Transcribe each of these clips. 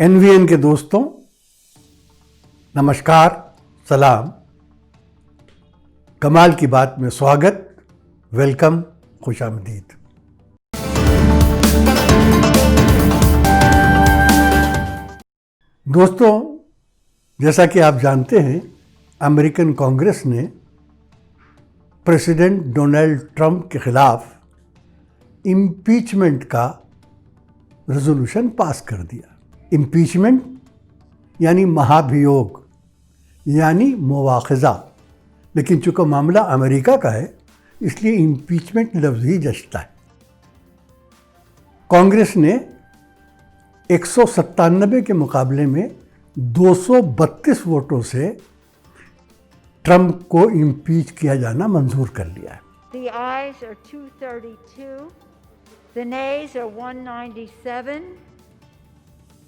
NVN के दोस्तों, नमस्कार, सलाम। कमाल की बात में स्वागत, वेलकम, खुशामदीद। दोस्तों, जैसा कि आप जानते हैं, अमेरिकन कांग्रेस ने प्रेसिडेंट डोनाल्ड ट्रंप के खिलाफ इम्पीचमेंट का रेजोल्यूशन पास कर दिया। इम्पीचमेंट यानी महाभियोग, यानी मुवाखज़ा। लेकिन चूंकि मामला अमेरिका का है, इसलिए इम्पीचमेंट लफ्ज़ ही जचता है। कांग्रेस ने 197 के मुकाबले में 232 वोटों से ट्रंप को इम्पीच किया जाना मंजूर कर लिया है। The ayes are 232, the nays are 197.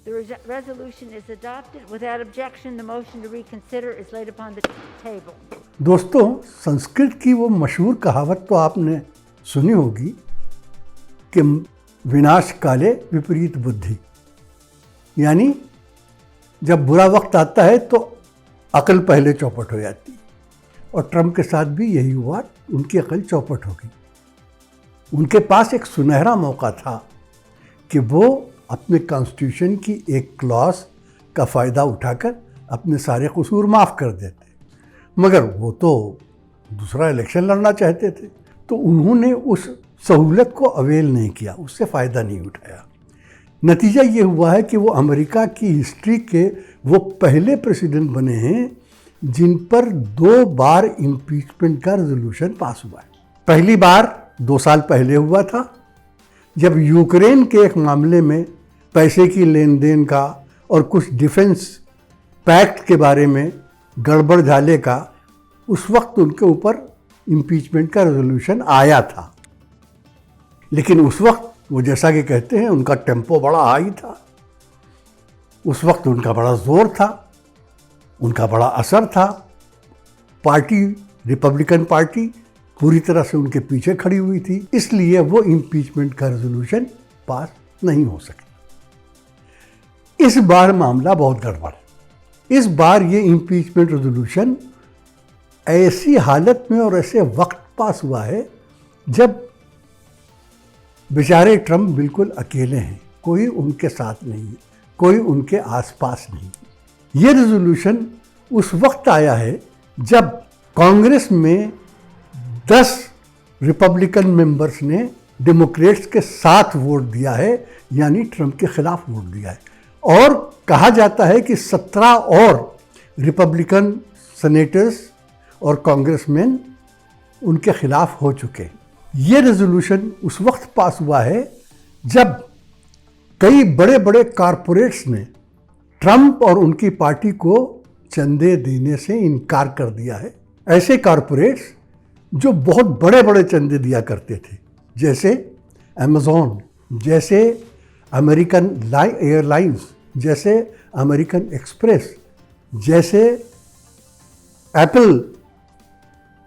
The resolution is adopted. Without objection, the motion to reconsider is laid upon the table. दोस्तों, संस्कृत की वो मशहूर कहावत तो आपने सुनी होगी कि विनाश काले विपरीत बुद्धि, यानी जब बुरा वक्त आता है तो अकल पहले चौपट हो जाती है। और ट्रंप के साथ भी यही हुआ, उनकी अकल चौपट हो गई। उनके पास एक सुनहरा मौका था कि वो अपने कॉन्स्टिट्यूशन की एक क्लॉज का फ़ायदा उठाकर अपने सारे कसूर माफ़ कर देते, मगर वो तो दूसरा इलेक्शन लड़ना चाहते थे, तो उन्होंने उस सहूलत को अवेल नहीं किया, उससे फ़ायदा नहीं उठाया। नतीजा ये हुआ है कि वो अमेरिका की हिस्ट्री के वो पहले प्रेसिडेंट बने हैं जिन पर 2 बार इम्पीचमेंट का रेजोल्यूशन पास हुआ है। पहली बार 2 साल पहले हुआ था, जब यूक्रेन के एक मामले में पैसे की लेन देन का और कुछ डिफेंस पैक्ट के बारे में गड़बड़ झाले का, उस वक्त उनके ऊपर इम्पीचमेंट का रेजोल्यूशन आया था। लेकिन उस वक्त वो, जैसा कि कहते हैं, उनका टेम्पो बड़ा हाई था। उस वक्त उनका बड़ा जोर था, उनका बड़ा असर था। पार्टी, रिपब्लिकन पार्टी पूरी तरह से उनके पीछे खड़ी हुई थी, इसलिए वो इम्पीचमेंट का रेजोल्यूशन पास नहीं हो सका। इस बार मामला बहुत गड़बड़ है। इस बार ये इम्पीचमेंट रेजोल्यूशन ऐसी हालत में और ऐसे वक्त पास हुआ है जब बेचारे ट्रंप बिल्कुल अकेले हैं, कोई उनके साथ नहीं है, कोई उनके आसपास नहीं। ये रेजोल्यूशन उस वक्त आया है जब कांग्रेस में 10 रिपब्लिकन मेंबर्स ने डेमोक्रेट्स के साथ वोट दिया है, यानी ट्रंप के खिलाफ वोट दिया है। और कहा जाता है कि 17 और रिपब्लिकन सेनेटर्स और कांग्रेसमैन उनके खिलाफ हो चुके हैं। ये रेजोल्यूशन उस वक्त पास हुआ है जब कई बड़े बड़े कॉरपोरेट्स ने ट्रंप और उनकी पार्टी को चंदे देने से इनकार कर दिया है। ऐसे कॉरपोरेट्स जो बहुत बड़े बड़े चंदे दिया करते थे, जैसे अमेज़ॉन, जैसे अमेरिकन एयरलाइंस, जैसे अमेरिकन एक्सप्रेस, जैसे एप्पल,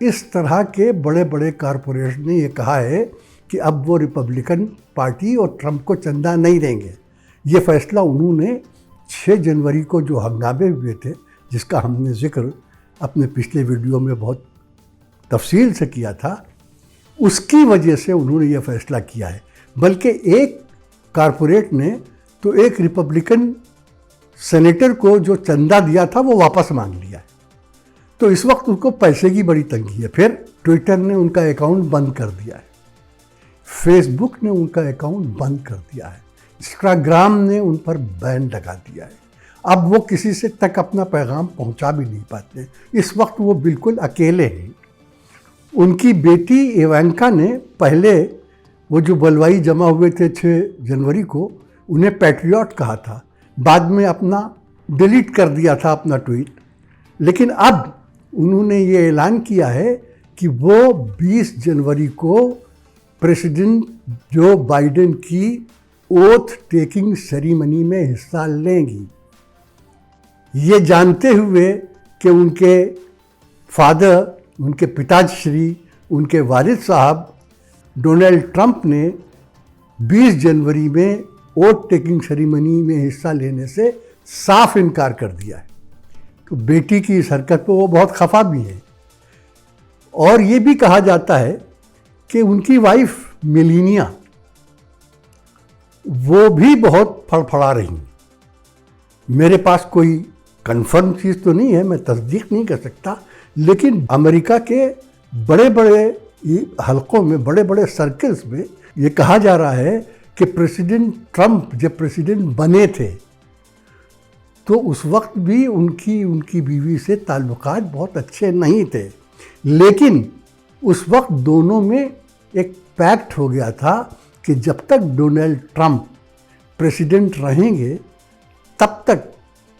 इस तरह के बड़े बड़े कॉरपोरेट्स ने ये कहा है कि अब वो रिपब्लिकन पार्टी और ट्रंप को चंदा नहीं देंगे। ये फैसला उन्होंने 6 जनवरी को जो हंगामे हुए थे, जिसका हमने जिक्र अपने पिछले वीडियो में बहुत तफसील से किया था, उसकी वजह से उन्होंने ये फैसला किया है। बल्कि एक कॉरपोरेट ने तो एक रिपब्लिकन सेनेटर को जो चंदा दिया था वो वापस मांग लिया है। तो इस वक्त उनको पैसे की बड़ी तंगी है। फिर ट्विटर ने उनका अकाउंट बंद कर दिया है, फेसबुक ने उनका अकाउंट बंद कर दिया है, इंस्टाग्राम ने उन पर बैन लगा दिया है। अब वो किसी से तक अपना पैगाम पहुंचा भी नहीं पाते। इस वक्त वो बिल्कुल अकेले हैं। उनकी बेटी इवांका ने पहले वो जो बलवाई जमा हुए थे 6 जनवरी को, उन्हें पैट्रियट कहा था, बाद में अपना डिलीट कर दिया था अपना ट्वीट। लेकिन अब उन्होंने ये ऐलान किया है कि वो 20 जनवरी को प्रेसिडेंट जो बाइडेन की ओथ टेकिंग सेरेमनी में हिस्सा लेंगी, ये जानते हुए कि उनके फादर, उनके पिताश्री, उनके वालिद साहब डोनाल्ड ट्रंप ने 20 जनवरी में वोट टेकिंग सेरेमनी में हिस्सा लेने से साफ इनकार कर दिया है। तो बेटी की इस हरकत पर वो बहुत खफा भी है। और ये भी कहा जाता है कि उनकी वाइफ मेलानिया वो भी बहुत फड़फड़ा रही। मेरे पास कोई कंफर्म चीज़ तो नहीं है, मैं तस्दीक नहीं कर सकता, लेकिन अमेरिका के बड़े बड़े हलकों में, बड़े बड़े सर्कल्स में ये कहा जा रहा है कि प्रेसिडेंट ट्रंप जब प्रेसिडेंट बने थे तो उस वक्त भी उनकी बीवी से ताल्लुकात बहुत अच्छे नहीं थे, लेकिन उस वक्त दोनों में एक पैक्ट हो गया था कि जब तक डोनाल्ड ट्रंप प्रेसिडेंट रहेंगे तब तक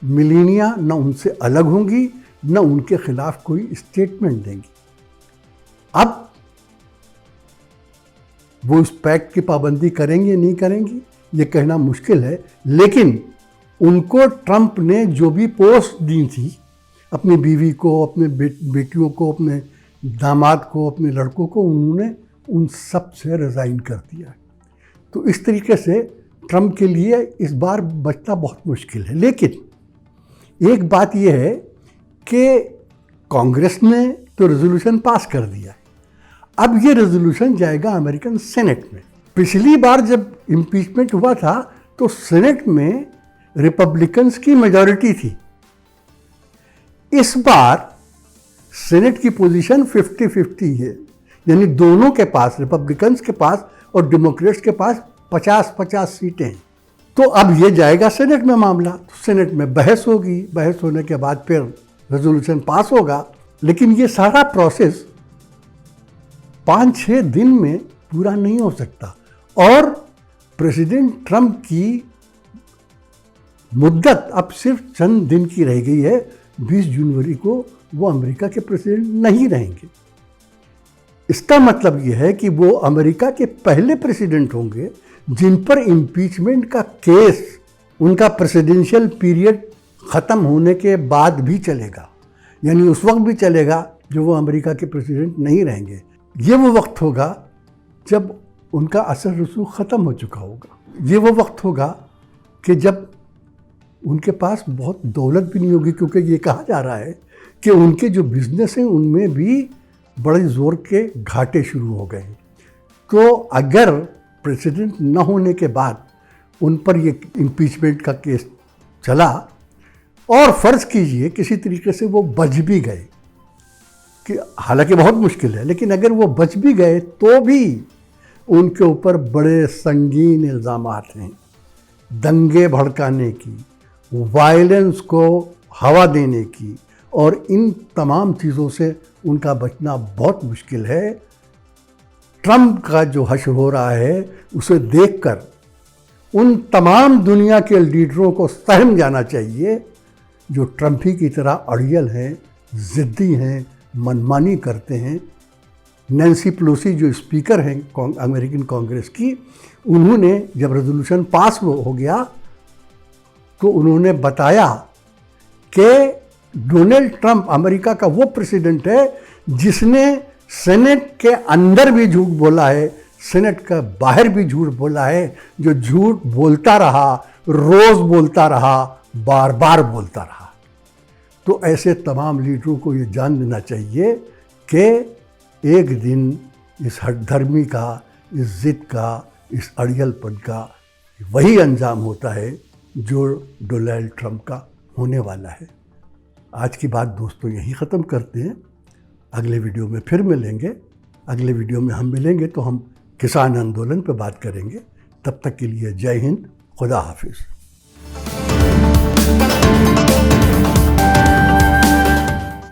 मेलानिया न उनसे अलग होंगी न उनके खिलाफ कोई स्टेटमेंट देंगी। अब वो उस पैक्ट की पाबंदी करेंगे नहीं करेंगी ये कहना मुश्किल है, लेकिन उनको ट्रंप ने जो भी पोस्ट दी थी अपनी बीवी को, अपने बेटियों को, अपने दामाद को, अपने लड़कों को, उन्होंने उन सब से रिज़ाइन कर दिया। तो इस तरीके से ट्रंप के लिए इस बार बचना बहुत मुश्किल है। लेकिन एक बात यह है कि कांग्रेस ने तो रेजोल्यूशन पास कर दिया है, अब ये रेजोल्यूशन जाएगा अमेरिकन सेनेट में। पिछली बार जब इम्पीचमेंट हुआ था तो सेनेट में रिपब्लिकन्स की मेजॉरिटी थी। इस बार सेनेट की पोजीशन 50-50 है, यानी दोनों के पास, रिपब्लिकन्स के पास और डेमोक्रेट्स के पास 50-50 सीटें हैं। तो अब ये जाएगा सेनेट में मामला, तो सेनेट में बहस होगी, बहस होने के बाद फिर रेजोल्यूशन पास होगा। लेकिन ये सारा प्रोसेस 5-6 दिन में पूरा नहीं हो सकता और प्रेसिडेंट ट्रंप की मुद्दत अब सिर्फ चंद दिन की रह गई है। 20 जनवरी को वो अमेरिका के प्रेसिडेंट नहीं रहेंगे। इसका मतलब ये है कि वो अमेरिका के पहले प्रेसिडेंट होंगे जिन पर इम्पीचमेंट का केस उनका प्रेसिडेंशियल पीरियड ख़त्म होने के बाद भी चलेगा, यानी उस वक्त भी चलेगा जो वो अमेरिका के प्रेसिडेंट नहीं रहेंगे। ये वो वक्त होगा जब उनका असर रसूख ख़त्म हो चुका होगा। ये वो वक्त होगा कि जब उनके पास बहुत दौलत भी नहीं होगी, क्योंकि ये कहा जा रहा है कि उनके जो बिजनेस हैं उनमें भी बड़े ज़ोर के घाटे शुरू हो गए। तो अगर प्रेसिडेंट न होने के बाद उन पर ये इम्पीचमेंट का केस चला और फ़र्ज़ कीजिए किसी तरीके से वो बच भी गए, कि हालांकि बहुत मुश्किल है, लेकिन अगर वो बच भी गए तो भी उनके ऊपर बड़े संगीन इल्ज़ामात हैं, दंगे भड़काने की, वायलेंस को हवा देने की, और इन तमाम चीज़ों से उनका बचना बहुत मुश्किल है। ट्रंप का जो हश्र हो रहा है उसे देखकर उन तमाम दुनिया के लीडरों को सहम जाना चाहिए जो ट्रंप ही की तरह अड़ियल हैं, ज़िद्दी हैं, मनमानी करते हैं। नैन्सी पेलोसी जो स्पीकर हैं अमेरिकन कांग्रेस की, उन्होंने जब रेजोल्यूशन पास हो गया तो उन्होंने बताया कि डोनाल्ड ट्रंप अमेरिका का वो प्रेसिडेंट है जिसने सेनेट के अंदर भी झूठ बोला है, सेनेट का बाहर भी झूठ बोला है, जो झूठ बोलता रहा, रोज़ बोलता रहा, बार बार बोलता रहा। तो ऐसे तमाम लीडरों को ये जान लेना चाहिए कि एक दिन इस हठधर्मी का, इस ज़िद का, इस अड़ियलपन का वही अंजाम होता है जो डोनाल्ड ट्रंप का होने वाला है। आज की बात दोस्तों यहीं ख़त्म करते हैं। अगले वीडियो में फिर मिलेंगे। अगले वीडियो में हम मिलेंगे तो हम किसान आंदोलन पर बात करेंगे। तब तक के लिए जय हिंद, खुदा हाफिज़।